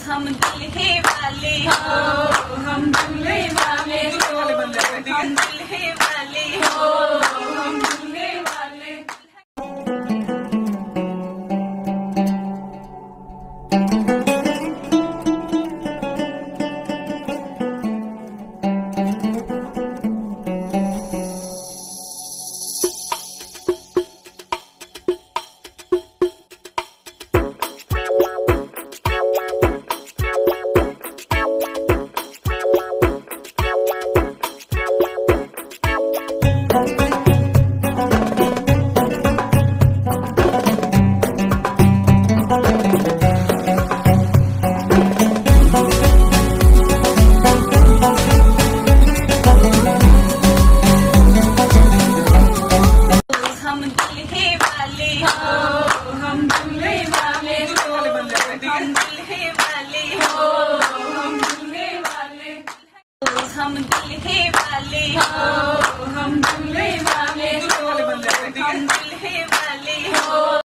हम दुल्हे वाले हो, हम दुल्हे वाले हो, हम दुल्हे वाले हो, हम दुल्हे वाले। हम दुल्हे वाले हो, हम दुल्हे वाले हो, हम दुल्हे वाले हो, हम दुल्हे वाले। हम दुल्हे वाले हो।